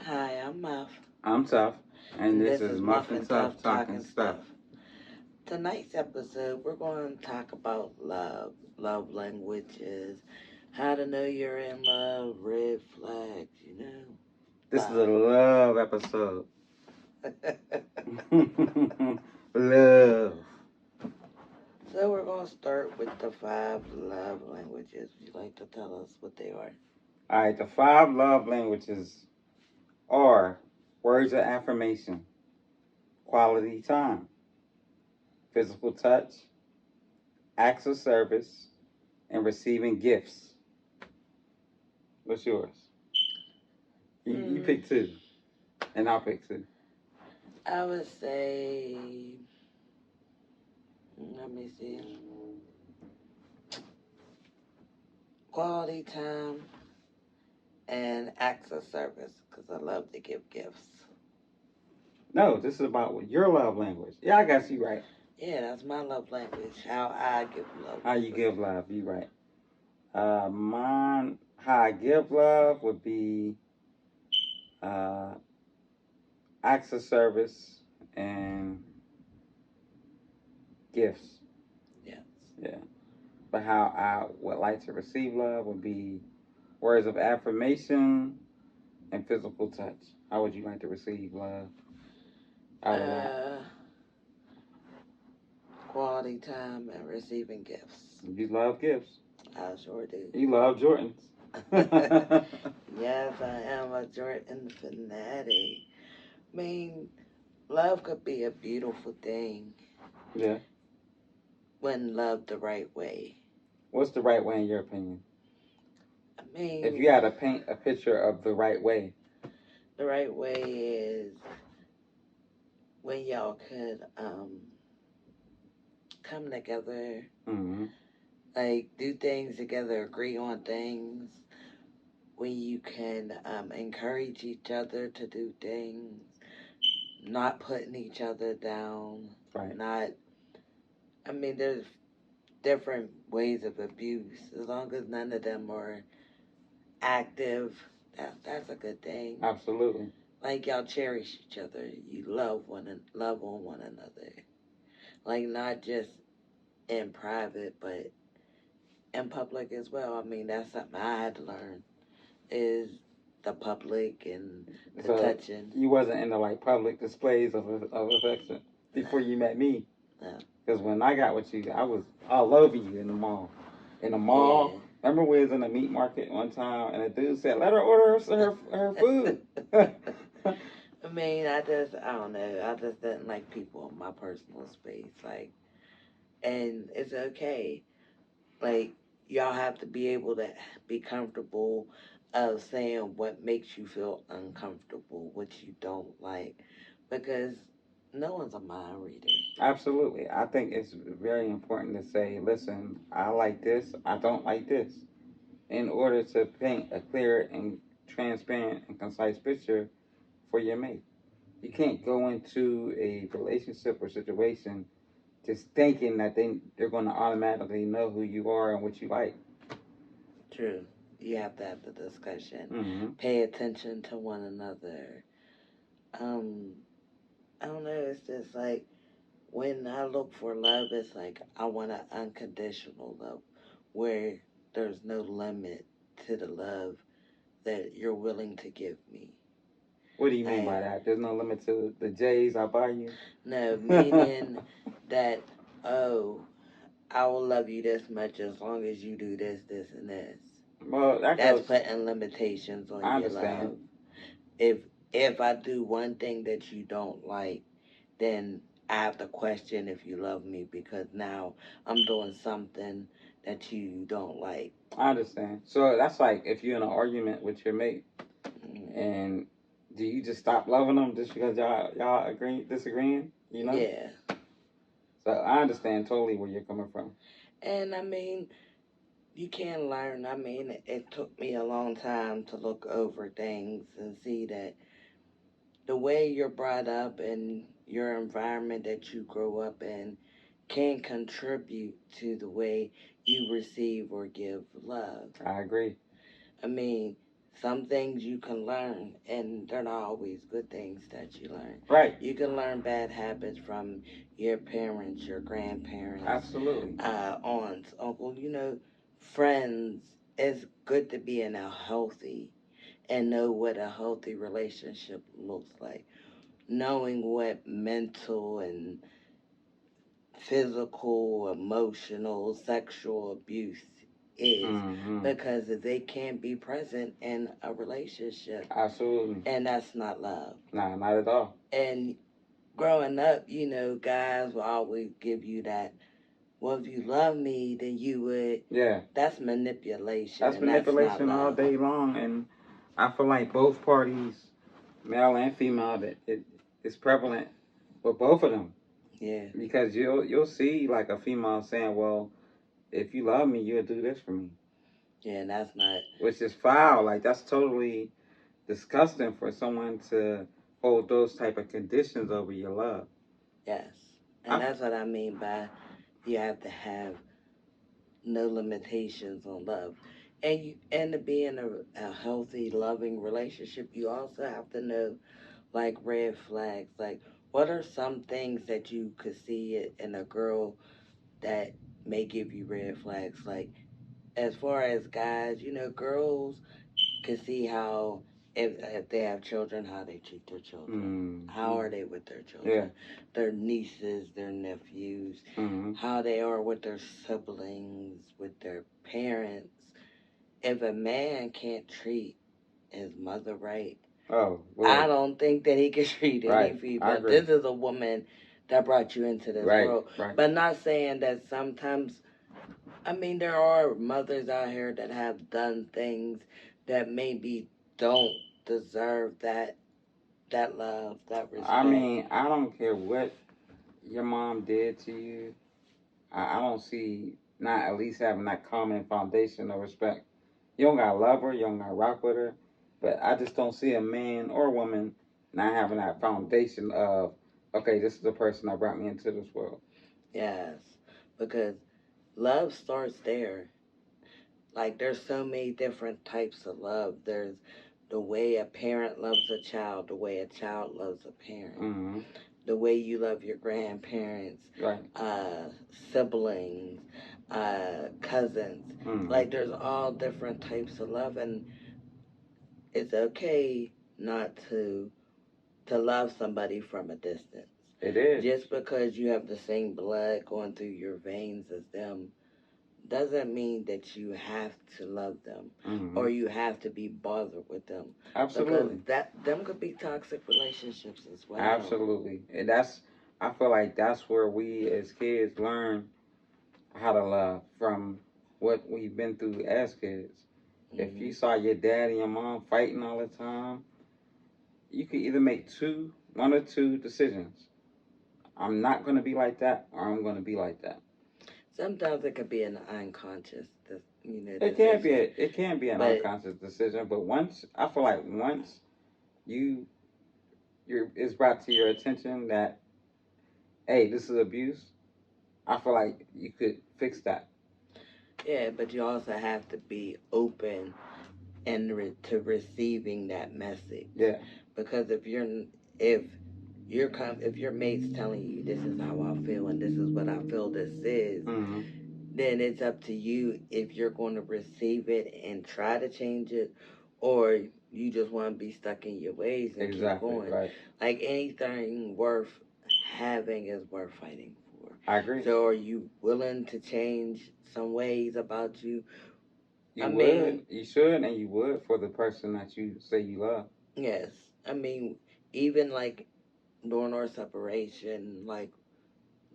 Hi, I'm Muff. I'm Tuff, and this This is is Muff Muff and and Tuff Tuff Talking Talking Stuff. Stuff. Tonight's episode, we're going to talk about love languages, how to know you're in love, red flags, This is a love episode. Love. So we're going to start with the 5 love languages. Would you like to tell us what they are? All right, the 5 love languages are words of affirmation, quality time, physical touch, acts of service, and receiving gifts. What's yours? You pick 2, and I'll pick 2. I would say, let me see, quality time and acts of service, because I love to give gifts. No, this is about your love language. Yeah, I got you right. Yeah, that's my love language. How I give love. How you give love, you right. Mine, how I give love would be acts of service and gifts. Yes. Yeah. But how I would like to receive love would be words of affirmation and physical touch. How would you like to receive love? Quality time and receiving gifts. You love gifts. I sure do. You love Jordans. Yes, I am a Jordan fanatic. I mean, love could be a beautiful thing. Yeah. When loved the right way. What's the right way in your opinion? I mean, if you had to paint a picture of the right way. The right way is when y'all could come together, like do things together, agree on things. When you can encourage each other to do things, not putting each other down, right? There's different ways of abuse. As long as none of them are active, that's a good thing. Absolutely. Like y'all cherish each other, you love on one another. Like not just in private, but in public as well. I mean, that's something I had to learn is the public and the touching. You wasn't into like public displays of affection before you met me. No. Because when I got with you, I was all over you in the mall. In the mall. Yeah. Remember we was in the meat market one time and a dude said, let her order her food. I mean, I don't know. I just didn't like people in my personal space. Like, and it's okay. Like, y'all have to be able to be comfortable of saying what makes you feel uncomfortable, what you don't like. Because no one's a mind reader. Absolutely. I think it's very important to say, listen, I like this, I don't like this. In order to paint a clear and transparent and concise picture for your mate. You can't go into a relationship or situation just thinking that they're going to automatically know who you are and what you like. True. You have to have the discussion. Pay attention to one another. I don't know. It's just like when I look for love, it's like I want an unconditional love where there's no limit to the love that you're willing to give me. What do you mean by that? There's no limit to the J's I buy you? No, meaning that, I will love you this much as long as you do this, this, and this. Well, that's putting limitations on I your love. If I do one thing that you don't like, then I have to question if you love me because now I'm doing something that you don't like. I understand. So that's like if you're in an argument with your mate, and do you just stop loving them just because y'all disagreeing? You know? Yeah. So I understand totally where you're coming from. And I mean, you can learn. I mean, it took me a long time to look over things and see that the way you're brought up and your environment that you grow up in can contribute to the way you receive or give love. I agree. I mean, Some things you can learn, and they're not always good things that you learn. Right. You can learn bad habits from your parents, your grandparents, Absolutely. aunts, uncles, friends. It's good to be in a healthy and know what a healthy relationship looks like. Knowing what mental and physical, emotional, sexual abuse is, because they can't be present in a relationship. Absolutely. And that's not love. Nah, not at all. And growing up, guys will always give you that, well, if you love me, then you would. Yeah. That's manipulation. That's manipulation that's all day long. And I feel like both parties, male and female, that it's prevalent with both of them. Yeah. Because you'll see like a female saying, well, if you love me, you'll do this for me. Yeah, and that's not. Which is foul. Like, that's totally disgusting for someone to hold those type of conditions over your love. Yes. And that's what I mean by you have to have no limitations on love. And to be in a healthy, loving relationship, you also have to know, like, red flags. Like, what are some things that you could see in a girl that may give you red flags? Like, as far as guys, girls can see how, if they have children, how they treat their children. How are they with their children? Yeah. Their nieces, their nephews, how they are with their siblings, with their parents. If a man can't treat his mother right, I don't think that he can treat any female. This is a woman that brought you into this world. Right. But not saying that sometimes, there are mothers out here that have done things that maybe don't deserve that love, that respect. I don't care what your mom did to you. I don't see not at least having that common foundation of respect. You don't gotta love her, you don't gotta rock with her, but I just don't see a man or woman not having that foundation of, okay, this is the person that brought me into this world. Yes, because love starts there. Like, there's so many different types of love. There's the way a parent loves a child, the way a child loves a parent, the way you love your grandparents, siblings, cousins. Like, there's all different types of love, and it's okay not to love somebody from a distance. It is. Just because you have the same blood going through your veins as them doesn't mean that you have to love them or you have to be bothered with them. Absolutely. Because them could be toxic relationships as well. Absolutely. And I feel like that's where we as kids learn how to love, from what we've been through as kids. If you saw your dad and your mom fighting all the time, you could either make one or two decisions. I'm not going to be like that, or I'm going to be like that. Sometimes it could be an unconscious, decision. It can be an unconscious decision, but I feel like once it's brought to your attention that, hey, this is abuse, I feel like you could fix that. Yeah, but you also have to be open to receiving that message. Yeah. Because if your mate's telling you this is how I feel and this is what I feel this is, then it's up to you if you're going to receive it and try to change it, or you just want to be stuck in your ways and keep going. Right. Like, anything worth having is worth fighting for. I agree. So are you willing to change some ways about you? You should, and you would, for the person that you say you love. Yes. Even like during our separation, like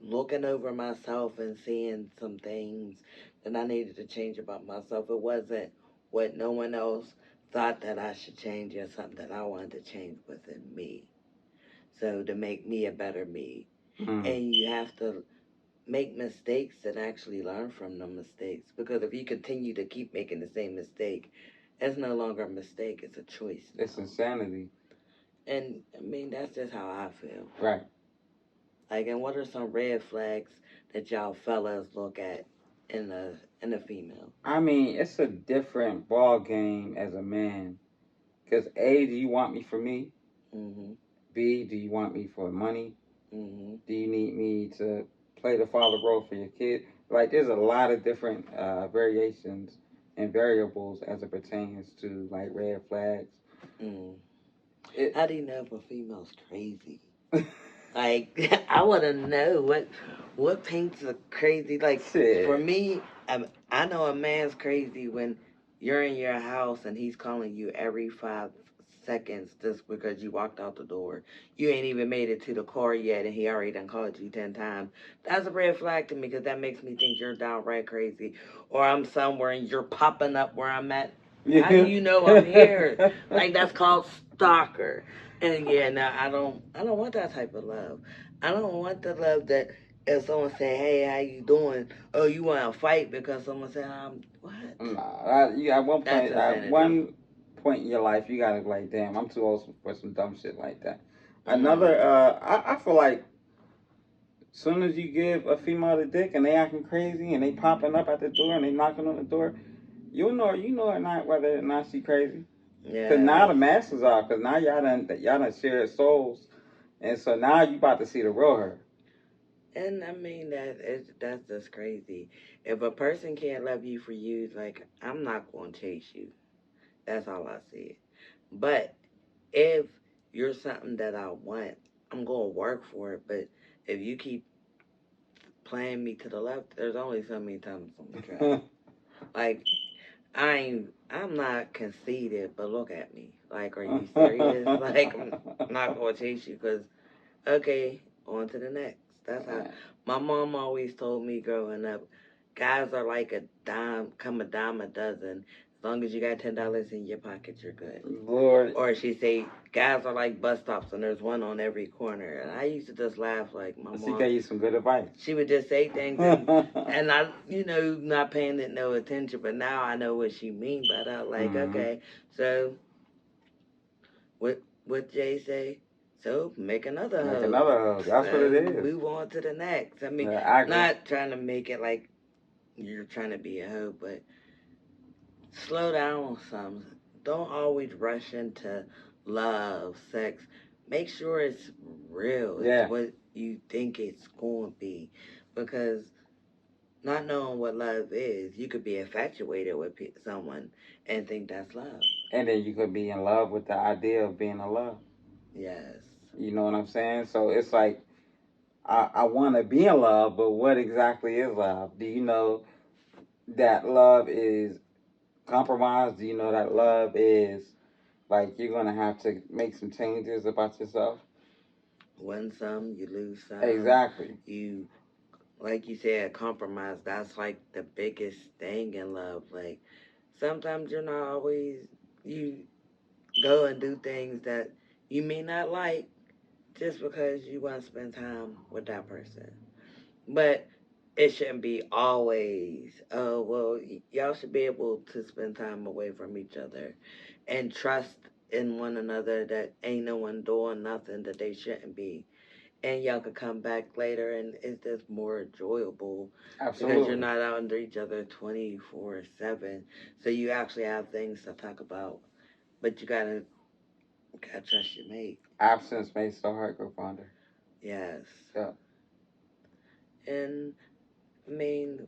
looking over myself and seeing some things that I needed to change about myself. It wasn't what no one else thought that I should change, or something that I wanted to change within me. So to make me a better me. And you have to make mistakes and actually learn from the mistakes. Because if you continue to keep making the same mistake, it's no longer a mistake, it's a choice now. It's insanity. And that's just how I feel. Right. Like, and what are some red flags that y'all fellas look at in a female? It's a different ball game as a man Because A, do you want me for me? Mm-hmm. B, do you want me for money? Mm-hmm. Do you need me to play the father role for your kid? Like, there's a lot of different variations and variables as it pertains to like red flags. Mm. It, How do you know if a female's crazy? Like, I want to know what paints a crazy. Like, for me, I know a man's crazy when you're in your house and he's calling you every 5 seconds just because you walked out the door. You ain't even made it to the car yet, and he already done called you 10 times. That's a red flag to me because that makes me think you're downright crazy. Or I'm somewhere and you're popping up where I'm at. How do you know I'm here? Like, that's called stalker. And yeah, no, I don't want that type of love. I don't want the love that if someone say, "Hey, how you doing?" Oh, you want to fight because someone said, what? Nah, you at one That's point, at insanity. one point in your life, you gotta be like, damn, I'm too old for some dumb shit like that. Another, Mm. I feel like soon as you give a female the dick and they acting crazy and they popping up at the door and they knocking on the door, you know or not whether or not she crazy. Cause now Yes. the masks off. Cause now y'all done shared souls, and so now you about to see the real her. And I mean that's just crazy. If a person can't love you for you, like I'm not going to chase you. That's all I said. But if you're something that I want, I'm going to work for it. But if you keep playing me to the left, there's only so many times I'm gonna try. Like I'm not conceited, but look at me. Like, are you serious? Like, I'm not gonna chase you because okay, on to the next. That's how my mom always told me growing up. Guys are like a dime a dozen. As long as you got $10 in your pocket, you're good. Lord. Or she say guys are like bus stops and there's one on every corner. And I used to just laugh like my She mom. gave you some good advice. She would just say things and I, not paying it no attention. But now I know what she mean by that. Like, okay, so what Jay say? So make another Make hoe. another hoe. That's what it So is. move on to the next. I mean, Yeah, I agree. not trying to make it like you're trying to be a hoe, but slow down on some. Don't always rush into love, sex. Make sure it's real. It's Yeah. what you think it's going to be. Because not knowing what love is, you could be infatuated with someone and think that's love. And then you could be in love with the idea of being in love. Yes. You know what I'm saying? So it's like I want to be in love, but what exactly is love? Do you know that love is compromise? Do you know that love is like you're gonna have to make some changes about yourself? Win some, you lose some. Exactly. You, like you said, compromise. That's like the biggest thing in love. Like sometimes you're not always, you go and do things that you may not like just because you want to spend time with that person. But it shouldn't be always, oh, well, y'all should be able to spend time away from each other and trust in one another that ain't no one doing nothing that they shouldn't be. And y'all could come back later and it's just more enjoyable because you're Absolutely. not out under each other 24/7. So you actually have things to talk about. But you gotta trust your mate. Absence makes the heart go fonder. Yes. Yeah. And I mean,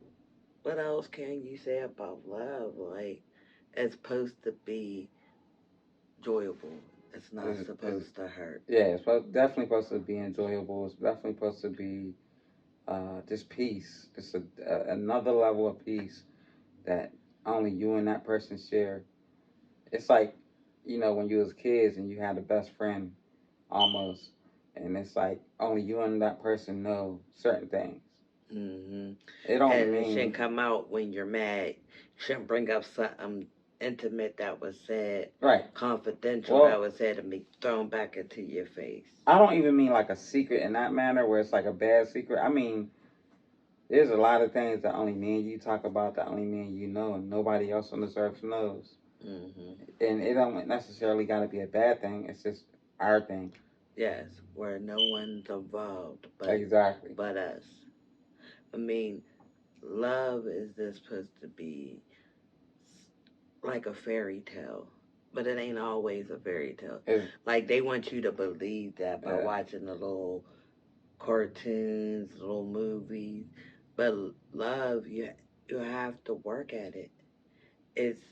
what else can you say about love? Like, it's supposed to be enjoyable. It's not supposed to hurt. Yeah, definitely supposed to be enjoyable. It's definitely supposed to be just peace. Just another level of peace that only you and that person share. It's like, when you was kids and you had a best friend almost, and it's like only you and that person know certain things. Mm-hmm. It don't And it shouldn't mean come out when you're mad. Shouldn't bring up something intimate that was said, right. confidential that Well, was said, and be thrown back into your face. I don't even mean like a secret in that manner where it's like a bad secret. I mean, there's a lot of things that only me and you talk about, that only me and you know, and nobody else on this earth knows. Mm-hmm. And it don't necessarily got to be a bad thing. It's just our thing. Yes, where no one's involved Exactly. but us. I mean, love is just supposed to be like a fairy tale But it ain't always a fairy tale. It's, Like, they want you to believe that by watching the little cartoons, little movies. But love, you have to work at it. It's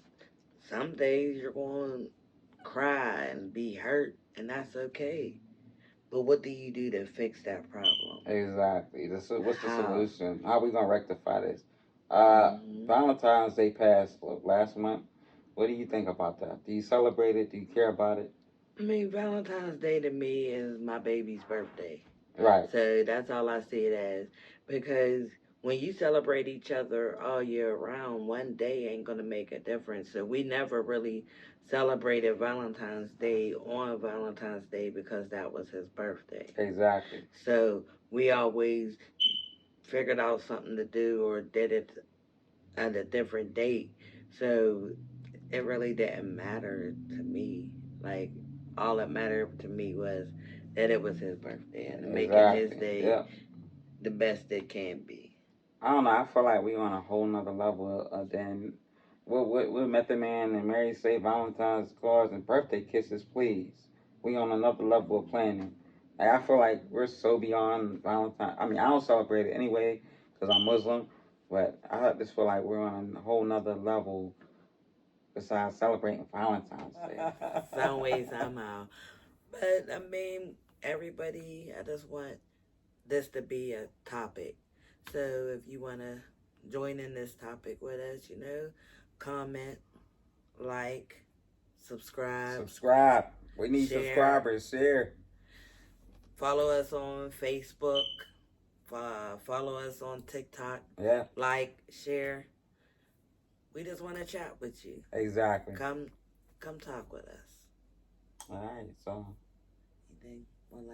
some days you're going to cry and be hurt, and that's okay. But what do you do to fix that problem? exactly. What's the solution? How are we gonna rectify this? Mm-hmm. Valentine's Day passed last month. What do you think about that? Do you celebrate it? Do you care about it? I mean, Valentine's Day to me is my baby's birthday. Right. So that's all I see it as. Because when you celebrate each other all year round, one day ain't going to make a difference. So we never really celebrated Valentine's Day on Valentine's Day because that was his birthday. Exactly. So we always figured out something to do or did it at a different date. So it really didn't matter to me. Like, all that mattered to me was that it was his birthday and making his day the best it can be. I don't know. I feel like we on a whole nother level than we met the man and Mary say Valentine's cards and birthday kisses, please. We on another level of planning. Like, I feel like we're so beyond Valentine. I mean, I don't celebrate it anyway because I'm Muslim, but I just feel like we're on a whole nother level besides celebrating Valentine's Day. Some way, somehow. But, I mean, everybody, I just want this to be a topic. So if you want to join in this topic with us, comment, like, subscribe. We need subscribers. Share. Follow us on Facebook. Follow us on TikTok. Yeah. Like, share. We just want to chat with you. Exactly. Come talk with us. All right. So. You think one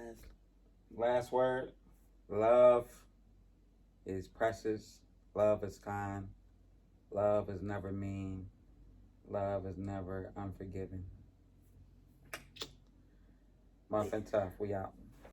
last word? Love is precious. Love is kind. Love is never mean. Love is never unforgiving. Muff and Tuff, we out.